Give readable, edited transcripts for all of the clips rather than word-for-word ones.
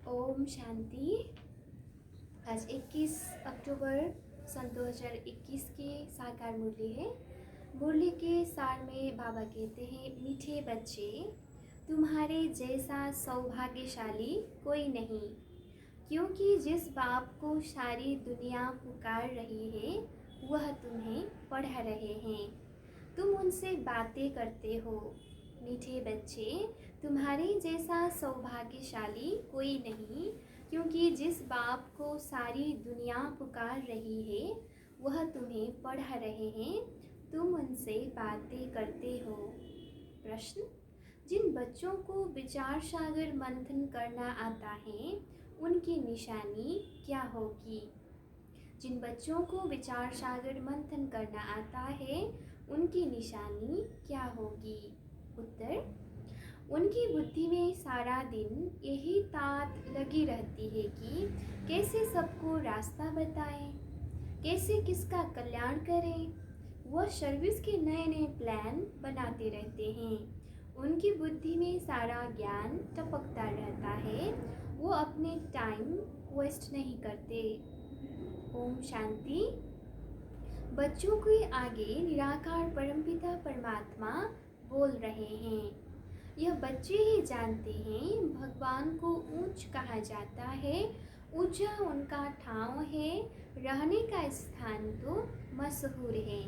ओम शांति। आज 21 अक्टूबर सन 2021 की साकार मुरली है। मुरली के सार में बाबा कहते हैं, मीठे बच्चे, तुम्हारे जैसा सौभाग्यशाली कोई नहीं, क्योंकि जिस बाप को सारी दुनिया पुकार रही है वह तुम्हें पढ़ा रहे हैं। तुम उनसे बातें करते हो। मीठे बच्चे, तुम्हारे जैसा सौभाग्यशाली कोई नहीं, क्योंकि जिस बाप को सारी दुनिया पुकार रही है वह तुम्हें पढ़ा रहे हैं। तुम उनसे बातें करते हो। प्रश्न: जिन बच्चों को विचार सागर मंथन करना आता है उनकी निशानी क्या होगी? जिन बच्चों को विचार सागर मंथन करना आता है उनकी निशानी क्या होगी? उत्तर: उनकी बुद्धि में सारा दिन यही तात लगी रहती है कि कैसे सबको रास्ता बताएं, कैसे किसका कल्याण करें। वह सर्विस के नए नए प्लान बनाते रहते हैं। उनकी बुद्धि में सारा ज्ञान टपकता रहता है। वो अपने टाइम वेस्ट नहीं करते। ओम शांति। बच्चों के आगे निराकार परमपिता परमात्मा बोल रहे हैं। यह बच्चे ही जानते हैं भगवान को ऊंच कहा जाता है। ऊंचा उनका ठाव है, रहने का स्थान तो मशहूर है।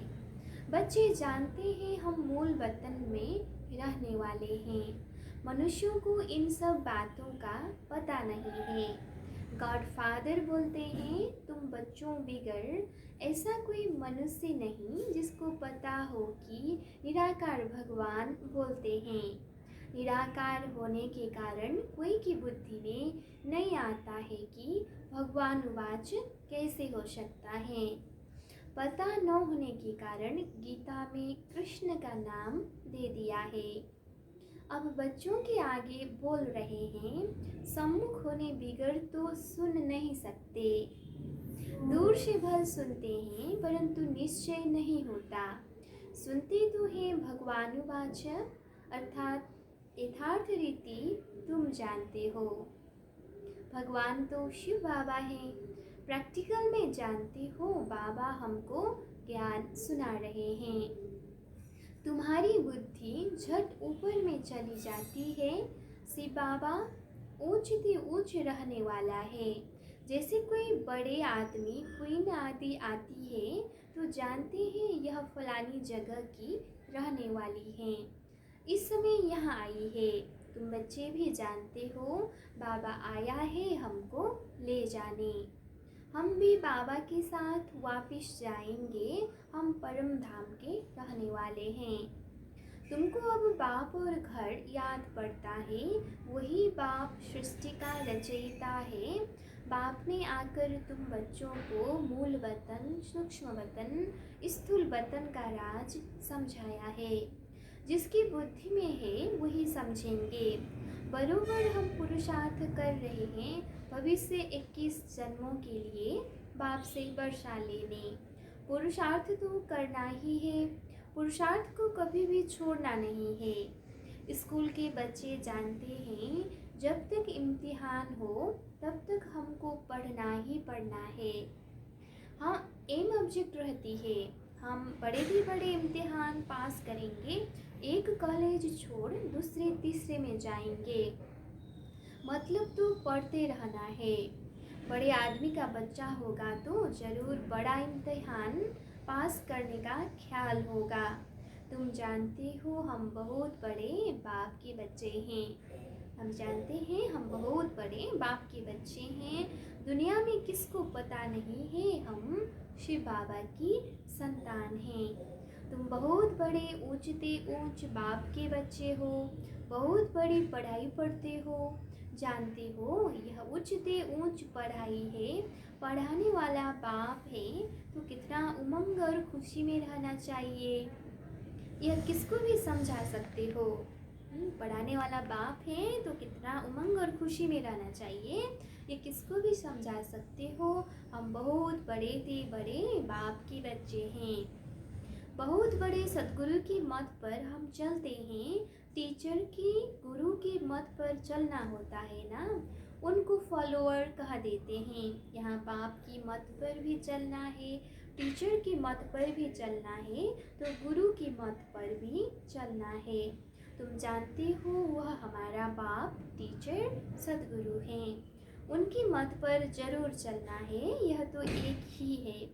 बच्चे जानते हैं हम मूल वतन में रहने वाले हैं। मनुष्यों को इन सब बातों का पता नहीं है। गॉड फादर बोलते हैं, तुम बच्चों बिगड़ ऐसा कोई मनुष्य नहीं जिसको पता हो कि निराकार भगवान बोलते हैं। निराकार होने के कारण कोई की बुद्धि में नहीं आता है कि भगवान वाच कैसे हो सकता है। पता न होने के कारण गीता में कृष्ण का नाम दे दिया है। अब बच्चों के आगे बोल रहे हैं, सम्मुख होने बिगड़ तो सुन नहीं सकते। दूर से भल सुनते हैं परंतु निश्चय नहीं होता। सुनते तो हैं भगवानुवाच, अर्थात यथार्थ रीति तुम जानते हो। भगवान तो शिव बाबा हैं। प्रैक्टिकल में जानते हो बाबा हमको ज्ञान सुना रहे हैं। तुम्हारी बुद्धि झट ऊपर में चली जाती है। शिव बाबा ऊंच से ऊंच रहने वाला है। जैसे कोई बड़े आदमी क्वीन आदि आती है तो जानते हैं यह फलानी जगह की रहने वाली है, इस समय यहाँ आई है। तुम बच्चे भी जानते हो बाबा आया है हमको ले जाने। हम भी बाबा के साथ वापिस जाएंगे। हम परम धाम के रहने वाले हैं। तुमको अब बाप और घर याद पड़ता है। वही बाप सृष्टि का रचयिता है। बाप ने आकर तुम बच्चों को मूल वतन, सूक्ष्म वतन, स्थूल वतन का राज समझाया है। जिसकी बुद्धि में है वही समझेंगे। बरोबर हम पुरुषार्थ कर रहे हैं भविष्य 21 जन्मों के लिए बाप से वर्षा लेने। पुरुषार्थ तो करना ही है। पुरुषार्थ को कभी भी छोड़ना नहीं है। स्कूल के बच्चे जानते हैं जब तक इम्तिहान हो तब तक हमको पढ़ना ही पढ़ना है। हाँ, एम ऑब्जेक्ट रहती है, हम बड़े भी बड़े इम्तिहान पास करेंगे, एक कॉलेज छोड़ दूसरे तीसरे में जाएंगे। मतलब तो पढ़ते रहना है। बड़े आदमी का बच्चा होगा तो जरूर बड़ा इम्तिहान पास करने का ख्याल होगा। तुम जानते हो हम बहुत बड़े बाप के बच्चे हैं। हम जानते हैं हम बहुत बड़े बाप के बच्चे हैं। दुनिया में किसको पता नहीं है हम शिव बाबा की संतान हैं। तुम बहुत बड़े ऊंचते ऊंच बाप के बच्चे हो। बहुत बड़ी पढ़ाई पढ़ते हो। जानते हो यह ऊंचते ऊंच पढ़ाई है। पढ़ाने वाला बाप है तो कितना उमंग और खुशी में रहना चाहिए। यह किसको भी समझा सकते हो। पढ़ाने वाला बाप है तो कितना उमंग और खुशी में रहना चाहिए। ये किसको भी समझा सकते हो। हम बहुत बड़े थे बड़े बाप के बच्चे हैं। बहुत बड़े सदगुरु की मत पर हम चलते हैं। टीचर की गुरु की मत पर चलना होता है ना। उनको फॉलोअर कह देते हैं। यहाँ बाप की मत पर भी चलना है, टीचर की मत पर भी चलना है, तो गुरु की मत पर भी चलना है। तुम जानते हो वह हमारा बाप टीचर सदगुरु हैं, उनकी मत पर जरूर चलना है, यह तो एक ही है।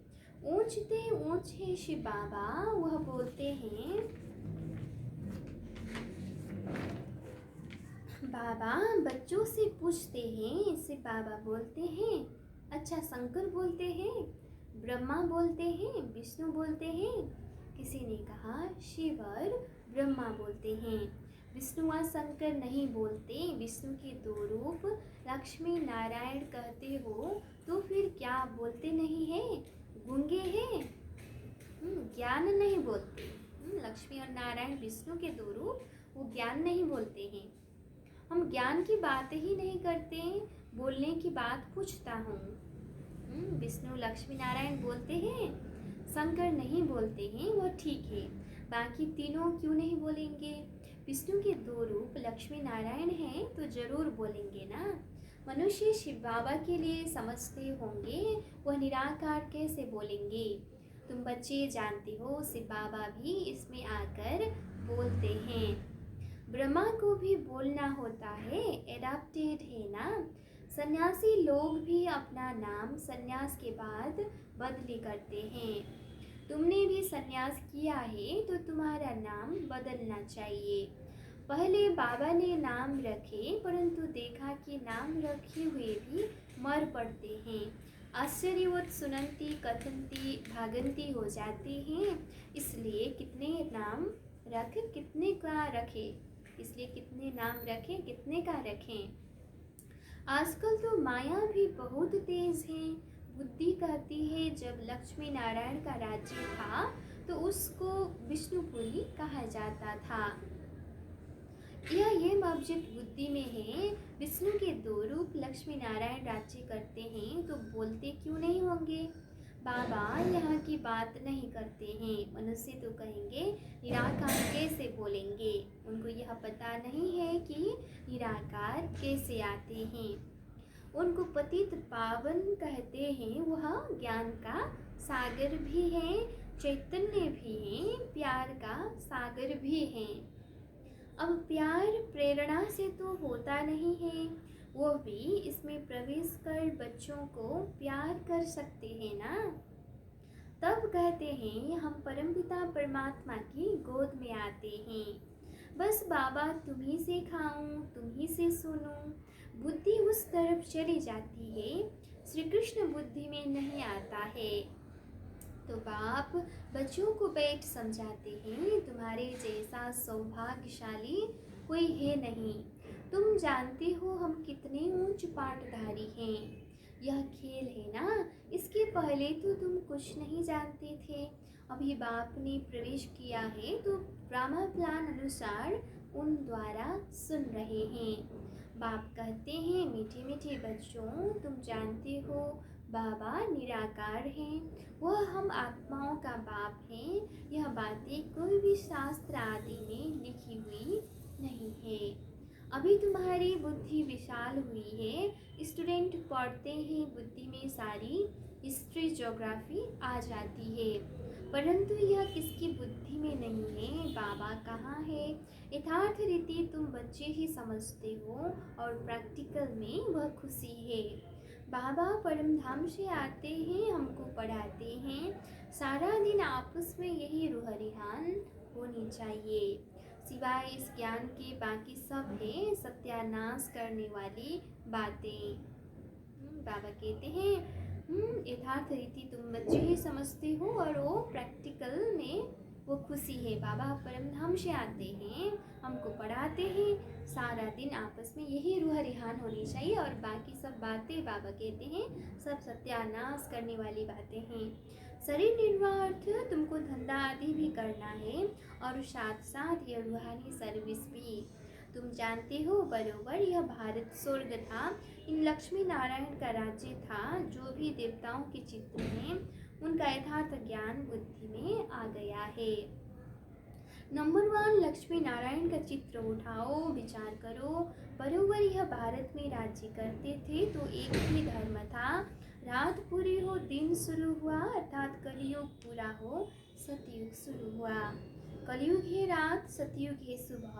ऊंचते ऊंचे शिव बाबा वह बोलते हैं, बाबा बच्चों से पूछते हैं, शिव बाबा बोलते हैं, अच्छा शंकर बोलते हैं, ब्रह्मा बोलते हैं, विष्णु बोलते हैं। किसी ने कहा शिव और ब्रह्मा बोलते हैं, विष्णु और शंकर नहीं बोलते। विष्णु के दो रूप लक्ष्मी नारायण कहते हो तो फिर क्या बोलते नहीं है? गूंगे हैं, ज्ञान नहीं बोलते। लक्ष्मी और नारायण विष्णु के दो रूप, वो ज्ञान नहीं बोलते हैं। हम ज्ञान की बात ही नहीं करते, बोलने की बात पूछता हूँ। विष्णु लक्ष्मी नारायण बोलते हैं, शंकर नहीं बोलते हैं, वह ठीक है। बाकी तीनों क्यों नहीं बोलेंगे? विष्णु के दो रूप लक्ष्मी नारायण हैं तो जरूर बोलेंगे ना। मनुष्य शिव बाबा के लिए समझते होंगे, वह निराकार कैसे बोलेंगे? तुम बच्चे जानते हो शिव बाबा भी इसमें आकर बोलते हैं। ब्रह्मा को भी बोलना होता है, एडाप्टेड है ना। सन्यासी लोग भी अपना नाम सन्यास के बाद बदली करते हैं। तुमने भी सन्यास किया है तो तुम्हारा नाम बदलना चाहिए। पहले बाबा ने नाम रखे, परंतु देखा कि नाम रखे हुए भी मर पड़ते हैं। आश्चर्यवत सुनंती कथंती भागंती हो जाते हैं। इसलिए कितने नाम रख कितने का रखे, इसलिए कितने नाम रखें कितने का रखें। आजकल तो माया भी बहुत तेज है। बुद्धि कहती है जब लक्ष्मी नारायण का राज्य था तो उसको विष्णुपुरी कहा जाता था। ये मस्जिद बुद्धि में है। विष्णु के दो रूप लक्ष्मी नारायण राज्य करते हैं तो बोलते क्यों नहीं होंगे? बाबा यहाँ की बात नहीं करते हैं। मनुष्य तो कहेंगे निराकार कैसे बोलेंगे? उनको यह पता नहीं है कि निराकार कैसे आते हैं। उनको पतित पावन कहते हैं, वह ज्ञान का सागर भी है, चैतन्य भी है, प्यार का सागर भी है। अब प्यार प्रेरणा से तो होता नहीं है, वो भी इसमें प्रवेश कर बच्चों को प्यार कर सकते हैं ना। तब कहते हैं हम परमपिता परमात्मा की गोद में आते हैं। बस बाबा तुम्ही से खाऊं, तुम्ही से सुनूं, बुद्धि उस तरफ चली जाती है, श्री कृष्ण बुद्धि में नहीं आता है। तो बाप बच्चों को बैठ समझाते हैं, तुम्हारे जैसा सौभाग्यशाली कोई है नहीं। तुम जानते हो हम कितने ऊंच पाठधारी हैं। यह खेल है ना, इसके पहले तो तुम कुछ नहीं जानते थे। अभी बाप ने प्रवेश किया है तो ब्रह्मा प्लान अनुसार उन द्वारा सुन रहे हैं। बाप कहते हैं मीठे मीठे बच्चों, तुम जानते हो बाबा निराकार हैं, वह हम आत्माओं का बाप हैं। यह बातें कोई भी शास्त्र आदि में लिखी हुई नहीं है। अभी तुम्हारी बुद्धि विशाल हुई है। स्टूडेंट पढ़ते हैं, बुद्धि में सारी हिस्ट्री ज्योग्राफी आ जाती है, परंतु यह किसकी बुद्धि में नहीं है। बाबा कहाँ है? यथार्थ रीति तुम बच्चे ही समझते हो और प्रैक्टिकल में वह खुशी है। बाबा परम धाम से आते हैं, हमको पढ़ाते हैं। सारा दिन आपस में यही रूह रिहान होनी चाहिए। सिवाय इस ज्ञान के बाकी सब है सत्यानाश करने वाली बातें। बाबा कहते हैं यथार्थ रीति तुम बच्चे ही समझते हो और वो प्रैक्टिकल में वो खुशी है। बाबा परमधाम से आते हैं, हमको पढ़ाते हैं। सारा दिन आपस में यही रूह रिहान होनी चाहिए और बाकी सब बातें बाबा कहते हैं सब सत्यानाश करने वाली बातें हैं। शरीर निर्वाह अर्थ तुमको धंधा आदि भी करना है और साथ साथ यह रूहानी सर्विस भी। तुम जानते हो बरोबर यह भारत स्वर्ग था, इन लक्ष्मी नारायण का राज्य था। जो भी देवताओं के चित्र हैं उनका यथार्थ ज्ञान बुद्धि में आ गया है। नंबर 1, लक्ष्मी नारायण का चित्र उठाओ, विचार करो। बरोबर यह भारत में राज्य करते थे तो एक ही धर्म था। रात पूरी हो दिन शुरू हुआ, अर्थात कलयुग पूरा हो सतयुग शुरू हुआ। कलयुग है रात, सतयुग है सुबह।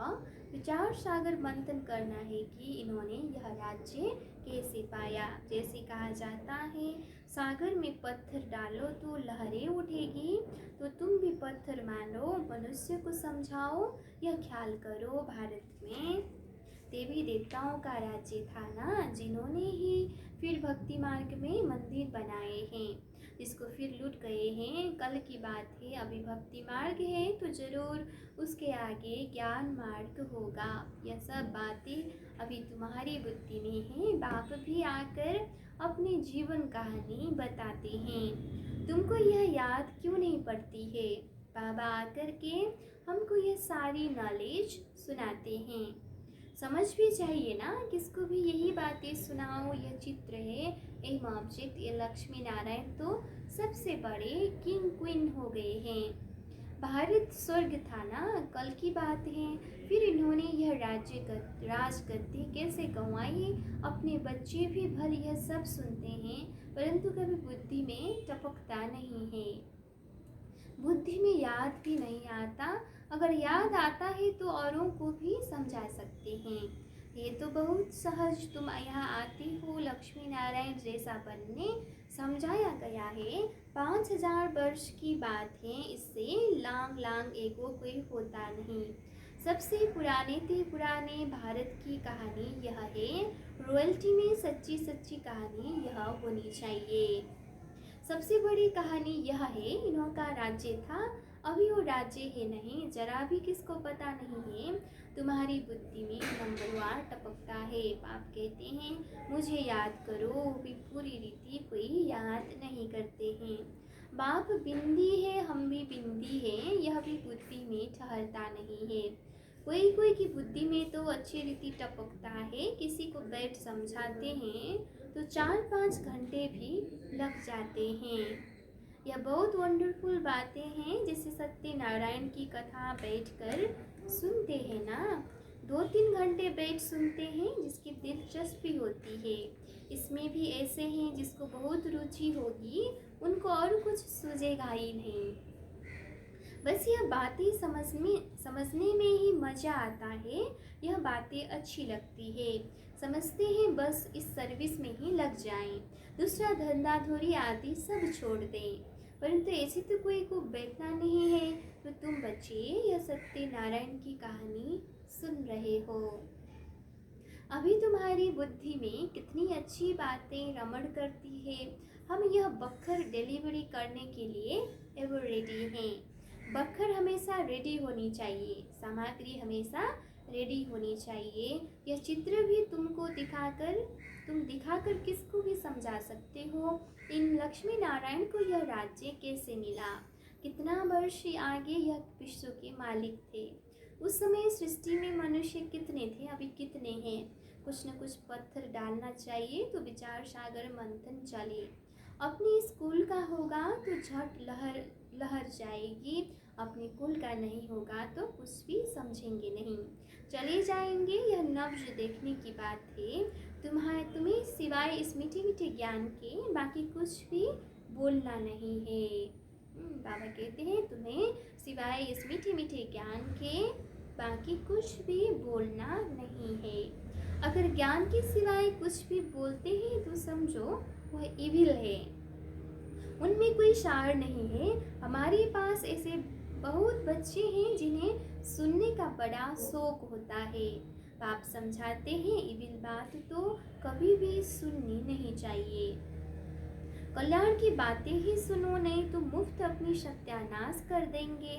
विचार सागर मंथन करना है कि इन्होंने यह राज्य कैसे पाया। जैसे कहा जाता है, सागर में पत्थर डालो तो लहरें उठेगी, तो तुम भी पत्थर मानो, मनुष्य को समझाओ, यह ख्याल करो। भारत में देवी देवताओं का राज्य था ना, जिन्होंने ही फिर भक्ति मार्ग में मंदिर बनाए हैं, जिसको फिर लूट गए हैं। कल की बात है, अभी भक्ति मार्ग है तो जरूर उसके आगे ज्ञान मार्ग होगा। यह सब बातें अभी तुम्हारी बुद्धि में हैं। बाप भी आकर अपने जीवन कहानी बताते हैं। तुमको यह याद क्यों नहीं पड़ती है? बाबा आकर के हमको यह सारी नॉलेज सुनाते हैं। समझ भी चाहिए ना, किसको भी यही बातें सुनाओ। यह चित्र है, एम ऑब्जेक्ट, ये लक्ष्मी नारायण तो सबसे बड़े किंग क्वीन हो गए हैं। भारत स्वर्ग था ना, कल की बात है। फिर इन्होंने यह राजगद्दी कैसे गंवाई। अपने बच्चे भी भले यह सब सुनते हैं, परंतु कभी बुद्धि में टपकता नहीं है, बुद्धि में याद भी नहीं आता। अगर याद आता है तो औरों को भी समझा सकते हैं। ये तो बहुत सहज, तुम यहाँ आते हो लक्ष्मी नारायण जैसा बनने, समझाया गया है। 5000 वर्ष की बात है, इससे लांग लांग एगो कोई होता नहीं। सबसे पुराने भारत की कहानी यह है। रॉयल्टी में सच्ची सच्ची कहानी यह होनी चाहिए। सबसे बड़ी कहानी यह है, इन्हों का राज्य था, अभी वो राज्य है नहीं, जरा भी किसको पता नहीं है। तुम्हारी बुद्धि में नंबर 1 टपकता है। बाप कहते हैं मुझे याद करो, भी पूरी रीति कोई याद नहीं करते हैं। बाप बिंदी है, हम भी बिंदी है, यह भी बुद्धि में ठहरता नहीं है। कोई कोई की बुद्धि में तो अच्छी रीति टपकता है। किसी को बैठ समझाते हैं तो 4-5 घंटे भी लग जाते हैं। यह बहुत वंडरफुल बातें हैं। जैसे सत्यनारायण की कथा बैठकर सुनते हैं ना, 2-3 घंटे बैठ सुनते हैं, जिसकी दिलचस्पी होती है। इसमें भी ऐसे हैं जिसको बहुत रुचि होगी, उनको और कुछ सूझेगा ही नहीं। बस यह बातें समझने में ही मज़ा आता है। यह बातें अच्छी लगती है, समझते हैं, बस इस सर्विस में ही लग जाएं, दूसरा धंधा धोरी आदि सब छोड़ दें। परंतु ऐसे तो कोई को बैठना नहीं है। तो तुम बच्चे यह सत्यनारायण की कहानी सुन रहे हो, अभी तुम्हारी बुद्धि में कितनी अच्छी बातें रमण करती है। हम यह बखर डिलीवरी करने के लिए एवर रेडी हैं। बखर हमेशा रेडी होनी चाहिए, सामग्री हमेशा रेडी होनी चाहिए। यह चित्र भी तुम दिखाकर किसको भी समझा सकते हो। इन लक्ष्मी नारायण को यह राज्य कैसे मिला, कितना वर्ष आगे यह विश्व के मालिक थे। उस समय सृष्टि में मनुष्य कितने थे, अभी कितने हैं। कुछ न कुछ पत्थर डालना चाहिए तो विचार सागर मंथन चले। अपने स्कूल का होगा तो झट लहर जाएगी, अपने कुल का नहीं होगा तो कुछ भी समझेंगे नहीं, चले जाएंगे। यह नब्ज देखने की बात है। तुम्हें सिवाय इस मीठे मीठे ज्ञान के बाकी कुछ भी बोलना नहीं है। बाबा कहते हैं तुम्हें सिवाय इस मीठे मीठे ज्ञान के बाकी कुछ भी बोलना नहीं है। अगर ज्ञान के सिवाय कुछ भी बोलते हैं तो समझो वह इविल है, उनमें कोई सार नहीं है। हमारे पास ऐसे बहुत बच्चे हैं जिन्हें सुनने का बड़ा शौक होता है। बाप समझाते हैं इविल बात तो कभी भी सुननी नहीं चाहिए। कल्याण की बातें ही सुनो, नहीं तो मुफ्त अपनी सत्यानाश कर देंगे।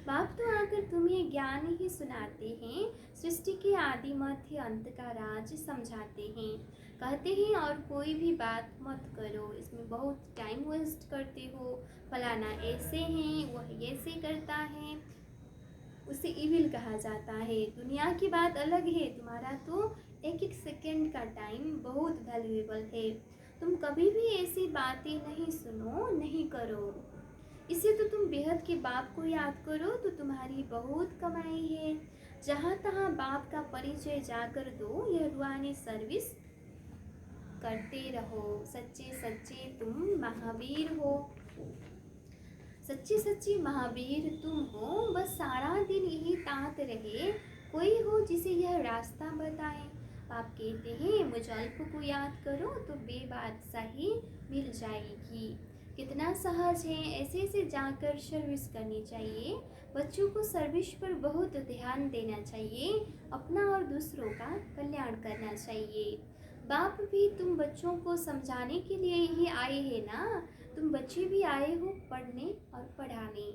बाप तो आकर तुम्हें ज्ञान ही सुनाते हैं, सृष्टि के आदि मध्य अंत का राज समझाते हैं। कहते हैं और कोई भी बात मत करो, इसमें बहुत टाइम वेस्ट करते हो, फलाना ऐसे हैं, वह ऐसे करता है, उसे इविल कहा जाता है। दुनिया की बात अलग है, तुम्हारा तो एक एक सेकंड का टाइम बहुत वैल्यूएबल है। तुम कभी भी ऐसी बातें नहीं सुनो, नहीं करो। इसे तो तुम बेहद के बाप को याद करो तो तुम्हारी बहुत कमाई है। जहाँ तहाँ बाप का परिचय जाकर दो, यह रूहानी सर्विस करते रहो। सच्चे सच्चे तुम महावीर हो, सच्ची सच्ची महावीर तुम हो। बस सारा दिन यही तात रहे, कोई हो जिसे यह रास्ता बताए। आप कहते हैं मुझ अल्प को याद करो तो बेबादशाही मिल जाएगी। कितना सहज है, ऐसे ऐसे जाकर सर्विस करनी चाहिए। बच्चों को सर्विस पर बहुत ध्यान देना चाहिए, अपना और दूसरों का कल्याण करना चाहिए। बाप भी तुम बच्चों को समझाने के लिए ही आए हैं ना। तुम बच्चे भी आए हो पढ़ने और पढ़ाने,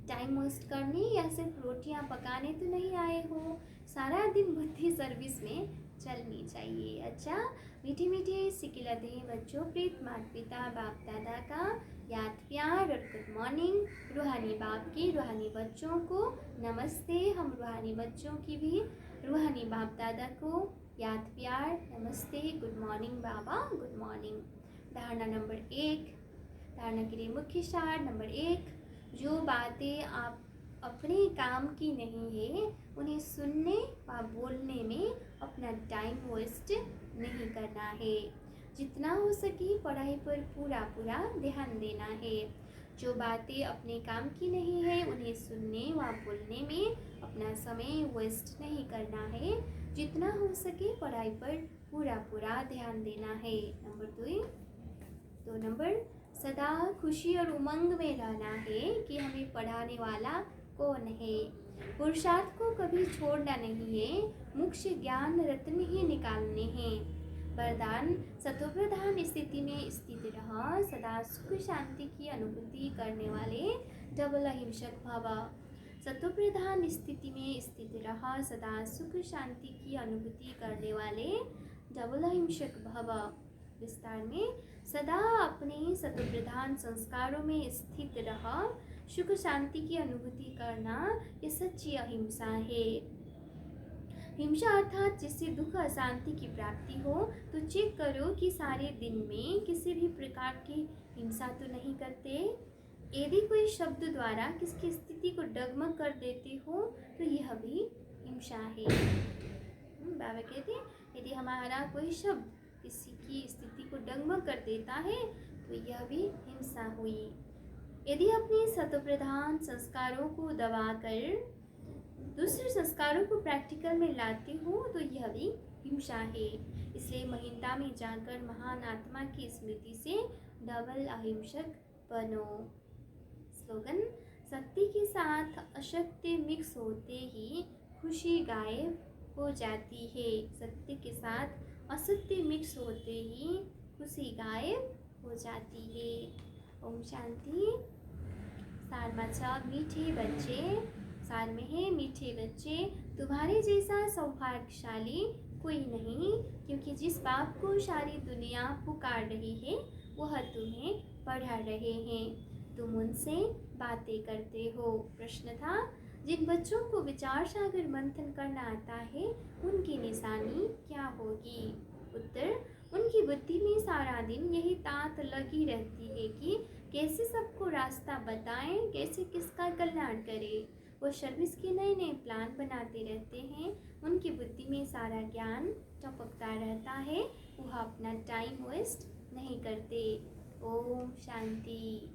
टाइम वेस्ट करने या सिर्फ रोटियां पकाने तो नहीं आए हो। सारा दिन बुद्धि सर्विस में चलनी चाहिए। अच्छा, मीठे मीठे सिकिलते हैं बच्चों, प्रीत माता पिता बाप दादा का याद प्यार और गुड मॉर्निंग। रूहानी बाप की रूहानी बच्चों को नमस्ते। हम रूहानी बच्चों की भी रूहानी बाप दादा को याद प्यार नमस्ते, गुड मॉर्निंग बाबा, गुड मॉर्निंग। धारणा नंबर 1, धारणा के लिए मुख्य सार नंबर 1, जो बातें आप अपने काम की नहीं है उन्हें सुनने व बोलने में अपना टाइम वेस्ट नहीं करना है। जितना हो सके पढ़ाई पर पूरा पूरा ध्यान देना है। जो बातें अपने काम की नहीं है उन्हें सुनने व बोलने में अपना समय वेस्ट नहीं करना है। जितना हो सके पढ़ाई पर पूरा पूरा ध्यान देना है। नंबर 2 नंबर, सदा खुशी और उमंग में रहना है कि हमें पढ़ाने वाला कौन है। पुरुषार्थ को कभी छोड़ना नहीं है, मुख्य ज्ञान रत्न ही निकालने हैं। वरदान, सतोप्रधान स्थिति में स्थित रह, सदा सुख शांति की अनुभूति करने वाले डबल अहिंसक भव। सतोप्रधान स्थिति में स्थित रह, सदा सुख शांति की अनुभूति करने वाले डबल अहिंसक भव। विस्तार में, सदा अपने सतोप्रधान संस्कारों में स्थित रह सुख शांति की अनुभूति करना, ये सच्ची अहिंसा है। हिंसा अर्थात जिससे दुख अशांति की प्राप्ति हो, तो चेक करो कि सारे दिन में किसी भी प्रकार की हिंसा तो नहीं करते। यदि कोई शब्द द्वारा किसकी स्थिति को डगमग कर देते हो तो यह भी हिंसा है। बाबा कहते हैं यदि हमारा कोई शब्द किसी की स्थिति को डगमग कर देता है तो यह भी हिंसा हुई। यदि अपने सतोप्रधान संस्कारों को दबाकर दूसरे संस्कारों को प्रैक्टिकल में लाते हो तो यह भी हिंसा है। इसलिए महिंता में जाकर महान आत्मा की स्मृति से डबल अहिंसक बनो। स्लोगन, शक्ति के साथ अशक्ति मिक्स होते ही खुशी गायब हो जाती है। सत्य के साथ असत्य मिक्स होते ही खुशी गायब हो जाती है। ओम शांति। सार में मीठे बच्चे, सार में है मीठे बच्चे, तुम्हारे जैसा सौभाग्यशाली कोई नहीं, क्योंकि जिस बाप को सारी दुनिया पुकार रही है वह तुम्हें पढ़ा रहे हैं। तुम उनसे बातें करते हो। प्रश्न था, जिन बच्चों को विचार सागर मंथन करना आता है उनकी निशानी क्या होगी? उत्तर, उनकी बुद्धि में सारा दिन यही तात लगी रहती है कि कैसे सबको रास्ता बताएं, कैसे किसका कल्याण करें। वो सर्विस के नए नए प्लान बनाते रहते हैं। उनकी बुद्धि में सारा ज्ञान टपकता रहता है, वह अपना टाइम वेस्ट नहीं करते। ओम शांति।